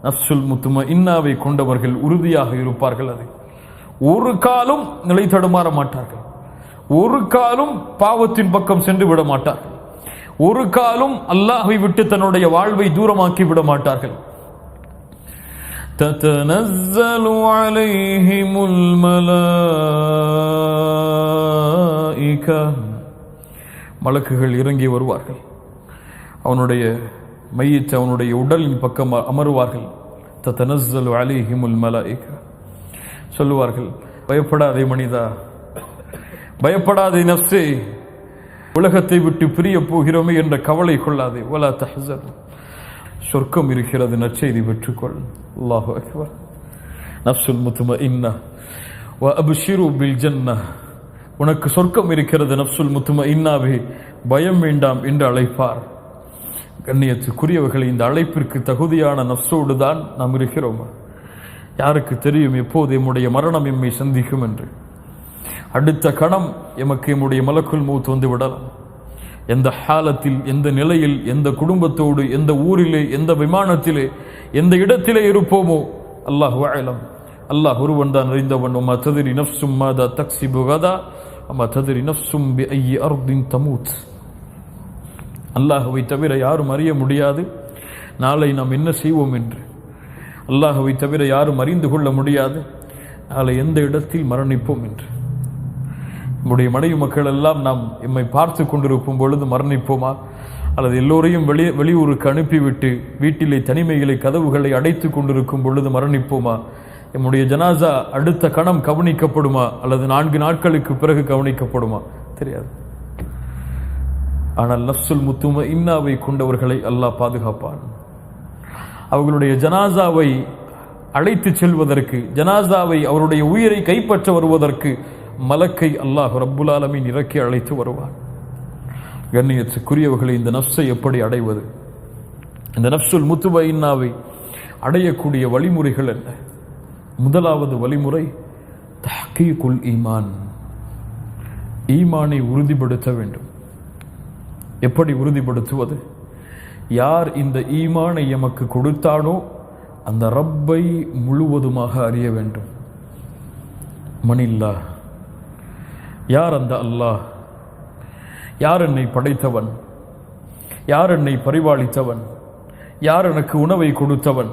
நஃப்சுல் முத்மஇன்னாவை கொண்டவர்கள் உறுதியாக இருப்பார்கள். அதை ஒரு காலும் நிலை தடுமாற மாட்டார்கள். ஒரு காலும் பாவத்தின் பக்கம் சென்று விட மாட்டார்கள். ஒரு காலும் அல்லாஹ்வை விட்டு தன்னுடைய வாழ்வை தூரமாக்கி விட மாட்டார்கள். ததனஸ்ஸலு அலைஹிமுல் மலாயிகா, மலக்குகள் இறங்கி வருவார்கள். அவனுடைய மையத்தை அவனுடைய உடலின் பக்கம் அமருவார்கள். ததனஸ்ஸலு அலைஹிமுல் மலாயிகா, சொல்லுவார்கள், பயப்படாதே மனிதா, பயப்படாதே நஃப்ஸே, உலகத்தை விட்டு பிரிய போகிறோமே என்ற கவலை கொள்ளாதே. வலா தஹ்ஸன், சொர்க்கம் இருக்கிறது, நற்செய்தி பெற்றுக்கொள். அல்லாஹு அக்பர். நஃப்சுல் முத்மஇன்னா வ அப்ஷிரு பில் ஜன்னah, உனக்கு சொர்க்கம் இருக்கிறது நஃப்சுல் முத்மஇன்னாவே, பயம் வேண்டாம் என்று அழைப்பார். கண்ணியத்துக்குரியவர்களை, இந்த அழைப்பிற்கு தகுதியான நஃப்ஸோடு தான் நாம் இருக்கிறோமா? யாருக்கு தெரியும் எப்போது எம்முடைய மரணம் எம்மை சந்திக்கும் என்று? அடுத்த கணம் எமக்கு எம்முடைய மலக்குல் மௌத் வந்து விடலாம். எந்த ஹாலத்தில், எந்த நிலையில், எந்த குடும்பத்தோடு, எந்த ஊரிலே, எந்த விமானத்திலே, எந்த இடத்திலே இருப்போமோ அல்லாஹு அலம், அல்லாஹ் ஒருவன் தான் அறிந்தவன். வமா தத்ரி நஃப்சும் மாதா தக்ஸிபு கதா வமா தத்ரி நஃப்சும் பிஅய்யி அர்தின் தமூத். அல்லாஹ்வை தவிர யாரும் அறிய முடியாது நாளை நாம் என்ன செய்வோம் என்று. அல்லாஹ்வை தவிர யாரும் அறிந்து கொள்ள முடியாது நாளை எந்த இடத்தில் மரணிப்போம் என்று. நம்முடைய மனைவி மக்கள் எல்லாம் நாம் எம்மை பார்த்து கொண்டிருக்கும் பொழுது மரணிப்போமா, அல்லது எல்லோரையும் வெளியூருக்கு அனுப்பிவிட்டு வீட்டிலே தனிமைகளை கதவுகளை அடைத்து கொண்டிருக்கும் பொழுது மரணிப்போமா? நம்முடைய ஜனாசா அடுத்த கணம் கவனிக்கப்படுமா, அல்லது 4 நாட்களுக்கு பிறகு கவனிக்கப்படுமா? தெரியாது. ஆனால் நஃப்சுல் முத்மஇன்னாவை கொண்டவர்களை அல்லாஹ் பாதுகாப்பான். அவர்களுடைய ஜனாசாவை அழைத்து செல்வதற்கு, ஜனாசாவை அவருடைய உயிரை கைப்பற்ற வருவதற்கு மலக்கை அல்லாஹ் ரப்புல் ஆலமீன் இறக்கி அழைத்து வருவார். கண்ணியத்துக்குரியவர்களை, இந்த நஃப்ஸை எப்படி அடைவது? இந்த நஃப்சுல் முத்மஇன்னாவை அடையக்கூடிய வழிமுறைகள் என்ன? முதலாவது வழிமுறை தஹ்கீகுல் ஈமான், ஈமானை உறுதிப்படுத்த வேண்டும். எப்படி உறுதிப்படுத்துவது? யார் இந்த ஈமானை எமக்கு கொடுத்தானோ அந்த ரப்பை முழுவதுமாக அறிய வேண்டும். மனில்லா, யார் அந்த அல்லாஹ்? யார் என்னை படைத்தவன்? யார் என்னை பரிபாலித்தவன்? யார் எனக்கு உணவை கொடுத்தவன்?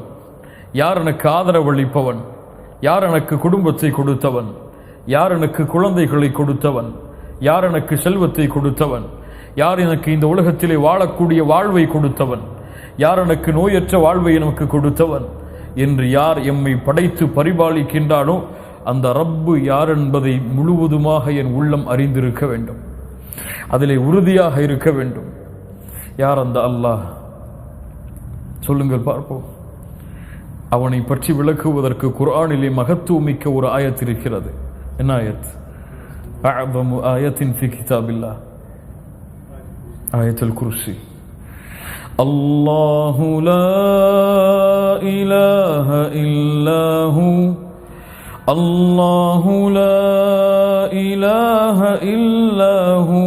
யார் எனக்கு ஆதரவளிப்பவன்? யார் எனக்கு குடும்பத்தை கொடுத்தவன்? யார் எனக்கு குழந்தைகளை கொடுத்தவன்? யார் எனக்கு செல்வத்தை கொடுத்தவன்? யார் எனக்கு இந்த உலகத்திலே வாழக்கூடிய வாழ்வை கொடுத்தவன்? யார் எனக்கு நோயற்ற வாழ்வை எனக்கு கொடுத்தவன் என்று யார் எம்மை படைத்து பரிபாலிக்கின்றானோ அந்த ரப்பு யார் என்பதை முழுவதுமாக என் உள்ளம் அறிந்திருக்க வேண்டும். அதிலே உறுதியாக இருக்க வேண்டும். யார் அந்த அல்லாஹ்? சொல்லுங்கள் பார்ப்போம். அவனை பற்றி விளக்குவதற்கு குர்ஆனிலே மகத்துவமிக்க ஒரு ஆயத் இருக்கிறது. என்ன ஆயத்? அஅதமு ஆயத்தின் ஃபி கிதாபில்லாஹ், ஆயத்துல் குர்சி. அல்லாஹு லா இலாஹ இல்லாஹு, அல்லாஹு லா இலாஹ இல்லாஹு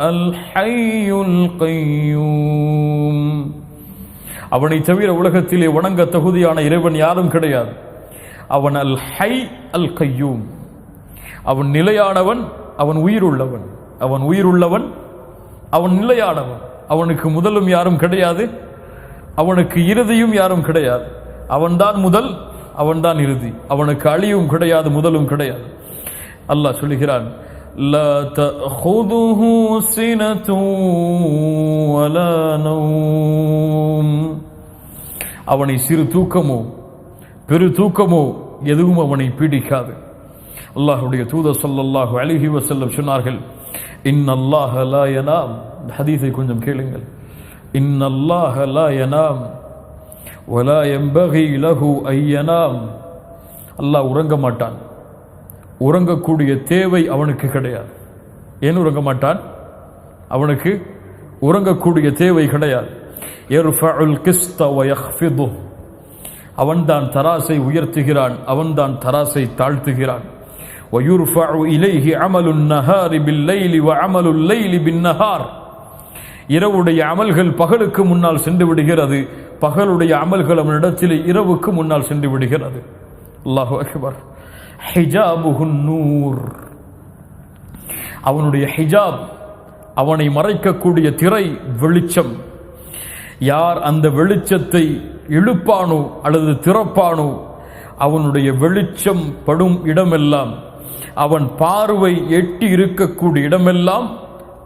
அல் ஹய்யுல் கய்யூம். அவனை தவிர உலகத்திலே வணங்க தகுதியான இறைவன் யாரும் கிடையாது. அவன் அல் ஹை அல் கய்யூம், அவன் நிலையானவன், அவன் உயிருள்ளவன். அவன் உயிருள்ளவன், அவன் நிலையானவன். அவனுக்கு முதலும் யாரும் கிடையாது, அவனுக்கு இறுதியும் யாரும் கிடையாது. அவன்தான் முதல், அவன்தான் இறுதி. அவனுக்கு அழிவும் கிடையாது, முதலும் கிடையாது. அல்லாஹ் சொல்லுகிறான், லா தஅஹுதுஹு சினத்துன் வலா நௌம். அவனை சிறு தூக்கமோ பெரு தூக்கமோ எதுவும் அவனை பீடிக்காது. அல்லாஹ்வுடைய தூதர் ஸல்லல்லாஹு அலைஹி வஸல்லம் சொன்னார்கள், இன்னல்லாஹ லா யனாம். இந்த ஹதீஸை கொஞ்சம் கேளுங்கள். இன்னல்லாஹ லா யனாம் வலா யம்பகி லஹு அன் யனாம். அல்லாஹ் உறங்க மாட்டான், உறங்கக்கூடிய தேவை அவனுக்கு கிடையாது. ஏன் உறங்க மாட்டான்? அவனுக்கு உறங்கக்கூடிய தேவை கிடையாது. யர்ஃபஉல் கிஸ்த வ யக்ஃபிது, அவன்தான் தராசை உயர்த்துகிறான், அவன்தான் தராசை தாழ்த்துகிறான். وَيُرْفَعُ إِلَيْهِ عَمَلُ النَّهَارِ بِاللَّيْلِ وَعَمَلُ اللَّيْلِ بِالنَّهَارِ. இரவுடைய அமல்கள் பகலுக்கு முன்னால் சென்று விடுகிறது, பகலுடைய அமல்கள் அவனிடத்தில் இரவுக்கு முன்னால் சென்று விடுகிறது. அல்லாஹு அக்பர். ஹிஜாபுஹுன் நூர், அவனுடைய ஹிஜாப், அவனை மறைக்கக்கூடிய திரை வெளிச்சம். யார் அந்த வெளிச்சத்தை இழுப்பானோ அல்லது திறப்பானோ, அவனுடைய வெளிச்சம் படும் இடமெல்லாம், அவன் பார்வை எட்டி இருக்கக்கூடிய இடமெல்லாம்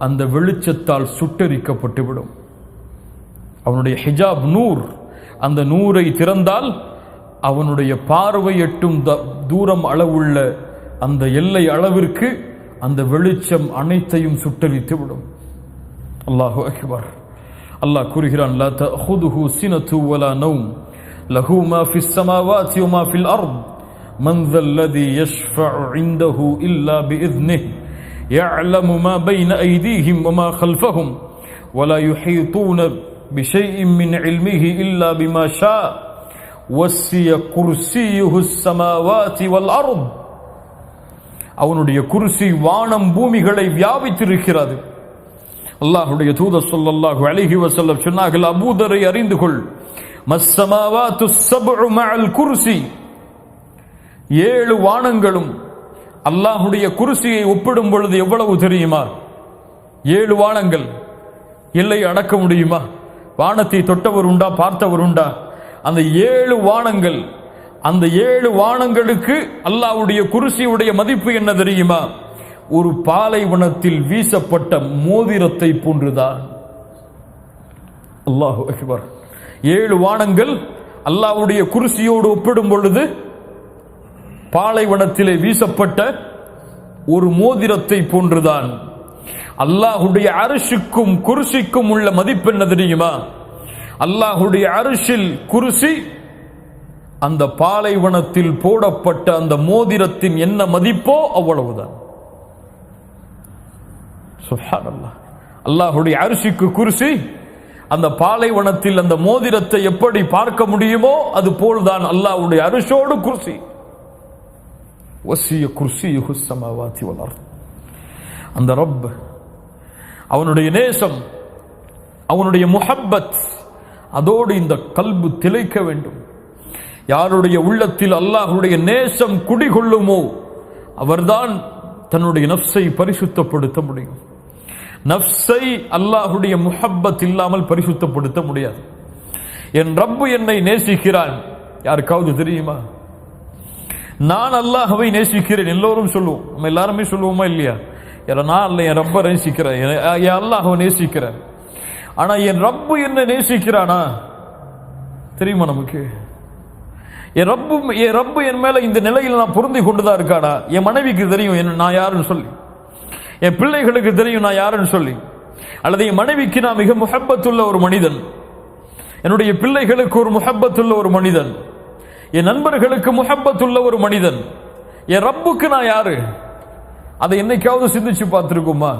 அந்த வெளிச்சத்தால் சுட்டரிக்கப்பட்டுவிடும். அவனுடைய ஹிஜாப் நூர். அந்த நூரை திறந்தால் அவனுடைய பார்வை எட்டும் தூரம் அளவுள்ள அந்த எல்லை அளவிற்கு அந்த வெளிச்சம் அனைத்தையும் சுட்டரித்து விடும். அல்லாஹு அக்பர். அல்லாஹ் கூறுகிறான், லா தஅஹுதுஹு சினத்து வலா நௌம் லஹு மா ஃபிஸ் ஸமாவாதி வ மா ஃபில் அர்த் மன் ஸல்லதி யஷ்ஃபஉ இன்தஹு இல்லா பிஇذنஹு யஅலமு மா பைன ஐதீஹிம் வ மா கல்ஃபஹும் வலா யுஹீதூன பிஷைஇன் மின் இல்மிஹி இல்லா பிமா ஷாஅ வஸ்ஸிய குர்ஸியுஹு ஸமாவாதி வல் அர்த். அவனுடைய குர்சி வானம் பூமிகளை வியாபித்திருக்கிறது. அல்லாஹ்வுடைய தூதர் ஸல்லல்லாஹு அலைஹி வஸல்லம் சொன்னார்கள், அபூதரை அறிந்து கொள், மஸ்ஸமாவாத்து ஸப்உ மஅல் குர்சி, 7 வானங்களும் அல்லாஹ்வுடைய குர்சியை ஒப்பிடும் பொழுது எவ்வளவு தெரியுமா? 7 வானங்கள் எல்லை அடக்க முடியுமா? வானத்தை தொட்டவர் உண்டா, பார்த்தவர் உண்டா? அந்த 7 வானங்கள், அந்த 7 வானங்களுக்கு அல்லாஹ்வுடைய குர்சியுடைய மதிப்பு என்ன தெரியுமா? ஒரு பாலைவனத்தில் வீசப்பட்ட மோதிரத்தை போன்றுதான். அல்லாஹு அக்பர். 7 வானங்கள் அல்லாஹ்வுடைய குர்சியோடு ஒப்பிடும் பொழுது பாலைவனத்திலே வீசப்பட்ட ஒரு மோதிரத்தை போன்றுதான். அல்லாஹ்வுடைய அர்ஷுக்கும் குர்சிக்கும் உள்ள மதிப்பு என்ன தெரியுமா? அல்லாஹ்வுடைய அர்ஷில் குர்சி அந்த பாலைவனத்தில் போடப்பட்ட அந்த மோதிரத்தின் என்ன மதிப்போ அவ்வளவுதான். சுப்ஹானல்லாஹ். அல்லாஹ்வுடைய அர்ஷுக்கு குர்சி, அந்த பாலைவனத்தில் அந்த மோதிரத்தை எப்படி பார்க்க முடியுமோ அது போல்தான் அல்லாஹ்வுடைய அர்ஷோடு குர்சி. வஸிய குர்சியுஹு ஸமாவாதி வல் அர்த். அந்த ரப், அவனுடைய நேசம், அவனுடைய முஹப்பத், அதோடு இந்த கல்பு திளைக்க வேண்டும். யாருடைய உள்ளத்தில் அல்லாஹ்வுடைய நேசம் குடிகொள்ளுமோ அவர்தான் தன்னுடைய நஃப்ஸை பரிசுத்தப்படுத்த முடியும். நஃப்ஸை அல்லாஹ்வுடைய முஹப்பத் இல்லாமல் பரிசுத்தப்படுத்த முடியாது. என் ரப்பு என்னை நேசிக்கிறான், யாருக்காவது தெரியுமா? நான் அல்லாஹ்வை நேசிக்கிறேன் எல்லோரும் சொல்லுவோம். நம்ம எல்லாருமே சொல்லுவோமா இல்லையா? நான் அல்ல, என் ரப்பை நேசிக்கிறேன், என் அல்லாஹ்வை நேசிக்கிறேன். ஆனா என் ரப்பு என்ன நேசிக்கிறானா தெரியுமா நமக்கு? என் ரப்பு என் மேல இந்த நிலையில் நான் பொருந்தி கொண்டுதான் இருக்கானா? என் மனைவிக்கு தெரியும் நான் யாருன்னு சொல்லி, என் பிள்ளைகளுக்கு தெரியும் நான் யாருன்னு சொல்லி. அல்லது என் மனைவிக்கு நான் மிக முஹப்பத்துள்ள ஒரு மனிதன், என்னுடைய பிள்ளைகளுக்கு ஒரு முஹப்பத்துள்ள ஒரு மனிதன், என் நண்பர்களுக்கு முஹப்பத்துள்ள ஒரு மனிதன். என் ரப்புக்கு நான் யாரு? அதை என்னைக்காவது சிந்திச்சு பார்த்திருக்குமா?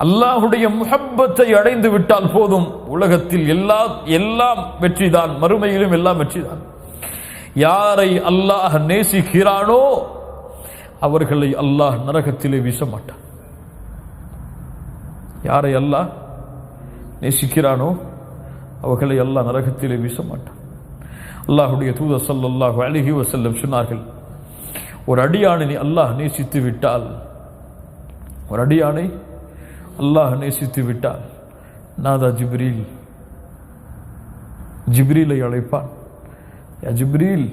அல்லாஹ்வுடைய முஹப்பத்தை அடைந்து விட்டால் போதும், உலகத்தில் எல்லாம் வெற்றிதான், மறுமையிலும் எல்லாம் வெற்றிதான். யாரை அல்லாஹ் நேசிக்கிறானோ அவர்களை அல்லாஹ் நரகத்திலே வீச மாட்டான். யாரை அல்லாஹ் நேசிக்கிறானோ அவர்களை அல்லாஹ் நரகத்திலே வீச மாட்டான். அல்லாஹ்வுடைய தூதர் ஸல்லல்லாஹு அலைஹி வஸல்லம் சொன்னார்கள், ஒரு அடியானை அல்லாஹ் நேசித்து விட்டால், ஒரு அடியானை அல்லாஹ் நேசித்து விட்டால் நாதா ஜிப்ரீல், ஜிப்ரீலை அழைப்பான். யா ஜிப்ரீல்,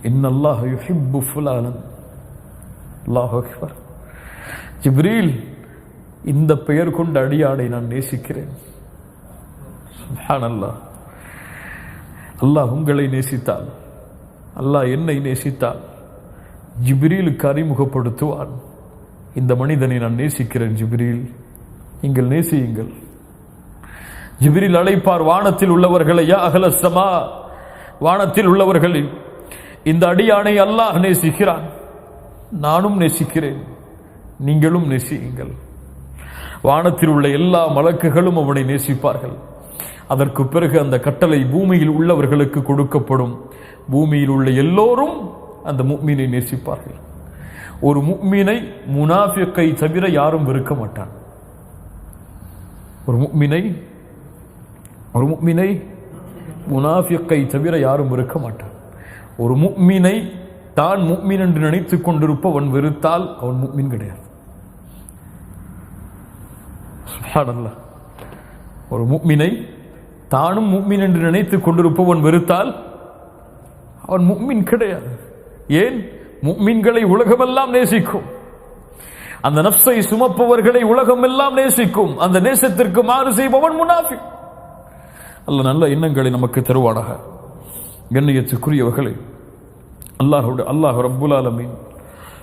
இன்னல்லாஹ யுஹிப்பு ஃபுலானன். அல்லாஹு அக்பர். ஜிப்ரீல், இந்த பெயர் கொண்ட அடியானை நான் நேசிக்கிறேன். சுப்ஹானல்லாஹ். அல்லாஹ் உங்களை நேசித்தால், அல்லாஹ் என்னை நேசித்தால் ஜிப்ரீலுக்கு அறிமுகப்படுத்துவான், இந்த மனிதனை நான் நேசிக்கிறேன் ஜிப்ரீல், நீங்கள் நேசியுங்கள். ஜிப்ரீல் அழைப்பார் வானத்தில் உள்ளவர்களை, யா அஹ்ல ஸமா, வானத்தில் உள்ளவர்கள், இந்த அடியானை அல்லாஹ் நேசிக்கிறான், நானும் நேசிக்கிறேன், நீங்களும் நேசியுங்கள். வானத்தில் உள்ள எல்லா மலக்குகளும் அவனை நேசிப்பார்கள். அதற்கு பிறகு அந்த கட்டளை பூமியில் உள்ளவர்களுக்கு கொடுக்கப்படும். பூமியில் உள்ள எல்லோரும் அந்த முஃமினை நேசிப்பார்கள். ஒரு முஃமினை முனாஃபிக்கை தவிர யாரும் வெறுக்க மாட்டான். ஒரு முஃமினை முனாஃபிக்கை தவிர யாரும் வெறுக்க மாட்டான். ஒரு முஃமினை தான் முஃமின் என்று நினைத்துக் கொண்டிருப்பவன் வெறுத்தால் அவன் முஃமின் கிடையாது. சுப்ஹானல்லாஹ். ஒரு முஃமினை தானும் முஃமின் என்று நினைத்துக் கொண்டிருப்பவன் வெறுத்தால் அவன் முஃமின் கிடையாது. ஏன்? முஃமின்களை உலகமெல்லாம் நேசிக்கும். அந்த நஃப்ஸை சுமப்பவர்களை உலகமெல்லாம் நேசிக்கும். அந்த நேசத்திற்கு மாறு செய்பவன் முனாஃபிக். அல்லாஹ் நல்ல எண்ணங்களை நமக்கு தருவானாக. கண்ணியத்துக்குரியவர்களே, அல்லாஹ் ரப்புல் ஆலமீன்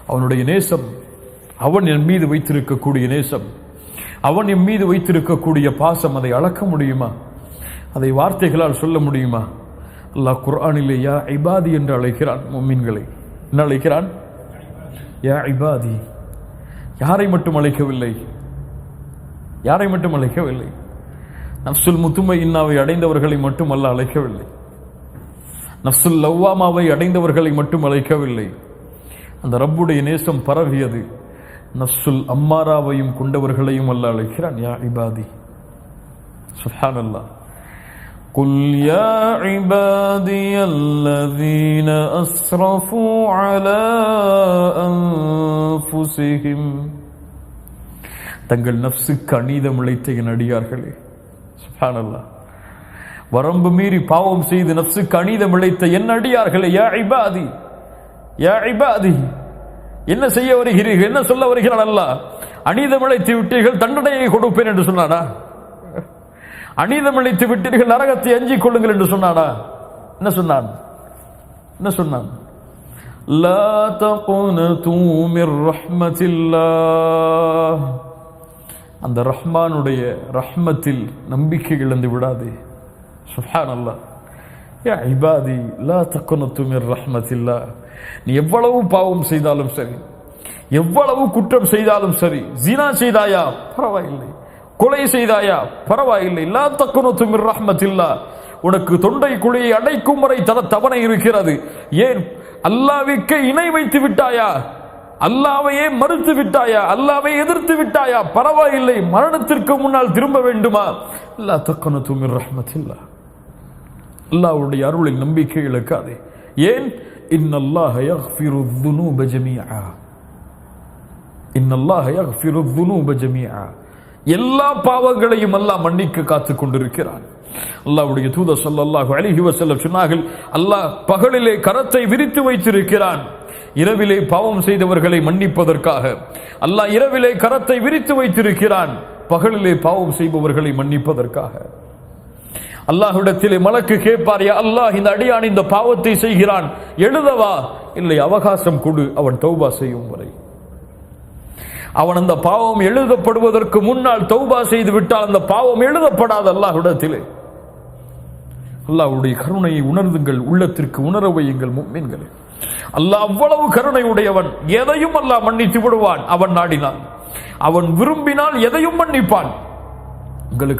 அவனுடைய நேசம், அவன் என் மீது வைத்திருக்கக்கூடிய நேசம், அவன் என் மீது வைத்திருக்கக்கூடிய பாசம், அதை அளக்க முடியுமா? அதை வார்த்தைகளால் சொல்ல முடியுமா? அல்லாஹ் குர்ஆனிலே யா இபாதி என்று அழைக்கிறான். முஃமின்களை என்ன அழைக்கிறான்? யா இபாதி. யாரை மட்டும் அழைக்கவில்லை? யாரை மட்டும் அழைக்கவில்லை? நஃப்சுல் முத்துமையின்னாவை அடைந்தவர்களை மட்டும் அல்லாஹ் அழைக்கவில்லை. நஃப்சுல் லவ்வாமாவை அடைந்தவர்களை மட்டும் அழைக்கவில்லை. அந்த ரப்புடைய நேசம் பரவியது. நஃப்சுல் அம்மாராவையும் கொண்டவர்களையும் அல்லாஹ் அழைக்கிறான். யா இபாதி. சுப்ஹானல்லாஹ். قل يا عبادي الذين أسرفوا على أنفسهم. தங்கள் நஃப்ஸுக்கு அநீதம் இழைத்த என் அடியார்களே. சுப்ஹானல்லாஹ். வரம்பு மீறி பாவம் செய்து நஃப்ஸுக்கு அநீதம் இழைத்த என் அடியார்களே. யா இபாதி, யா இபாதி. என்ன செய்ய வருகிறீர்கள்? என்ன சொல்ல வருகிறான் அல்லாஹ்? அநீதம் இழைத்து விட்டீர்கள், தண்டனையை கொடுப்பேன் என்று சொன்னானா? அநீதம் இழைத்து விட்டீர்கள், நரகத்தை அஞ்சிக் கொள்ளுங்கள் என்று சொன்னானா? என்ன சொன்னான்? என்ன சொன்னான்? லா தகுனது மிர் ரஹ்மத்தில்லாஹ். அந்த ரஹ்மானுடைய ரஹ்மத்தில் நம்பிக்கை இழந்து விடாதே. சுப்ஹானல்லாஹ். யா இபாதி லா தகுனது மிர் ரஹ்மத்தில்லாஹ். நீ எவ்வளவு பாவம் செய்தாலும் சரி, எவ்வளவு குற்றம் செய்தாலும் சரி, ஜினா செய்தாயா பரவாயில்லை, கொலை செய்தாயா பரவாயில்லை, லா தகுனது மிர் ரஹ்மத்தில்லாஹ். உனக்கு தொண்டை குழியை அடைக்கும் வரை தவணை இருக்கிறது. ஏன்? அல்லாஹ்வுக்கு இணை வைத்து விட்டாயா, அல்லாஹ்வையே மறுத்து விட்டாயா, அல்லாஹ்வை எதிர்த்து விட்டாயா பரவாயில்லை, மரணத்திற்கு முன்னால் திரும்ப வேண்டுமா? லா தகுனது மிர் ரஹ்மத்தில்லாஹ். அல்லாஹ்வுடைய அருளில் நம்பிக்கை இழக்காதே. ஏன்? இன்னல்லாஹ யக்ஃபிரு ذுனூப ஜமீஆ. இன்னல்லாஹ யக்ஃபிரு ذுனூப ஜமீஆ. எல்லா பாவங்களையும் அல்லாஹ் மன்னிக்க காத்துக் கொண்டிருக்கிறான். அல்லாஹ்வுடைய தூதர் ஸல்லல்லாஹு அலைஹி வஸல்லம் சொன்னார்கள், அல்லாஹ் பகலிலே கரத்தை விரித்து வைத்திருக்கிறான், இரவிலே பாவம் செய்தவர்களை மன்னிப்பதற்காக. அல்லாஹ் இரவிலே கரத்தை விரித்து வைத்திருக்கிறான், பகலிலே பாவம் செய்பவர்களை மன்னிப்பதற்காக. அல்லாஹ்விடத்திலே மலக்கு கேட்பார், யா அல்லாஹ், இந்த அடியான் இந்த பாவத்தை செய்கிறான், எழுதவா? இல்லை, அவகாசம் கொடு, அவன் தௌபா செய்யும் வரை. அவன் அந்த பாவம் எழுதப்படுவதற்கு முன்னால் தௌபா செய்து விட்டால் அந்த பாவம் எழுதப்படாது அல்லாஹ்விடத்திலே. அல்லாஹ்வுடைய கருணையை உணர்ந்துங்கள், உள்ளத்திற்கு உணர வையுங்கள் முஃமின்களே. அல்லாஹ் அவ்வளவு கருணை உடையவன். எதையும் அல்லாஹ் மன்னித்து விடுவான் அவன் நாடினால். அவன் விரும்பினால் எதையும் மன்னிப்பான். உங்களுக்கு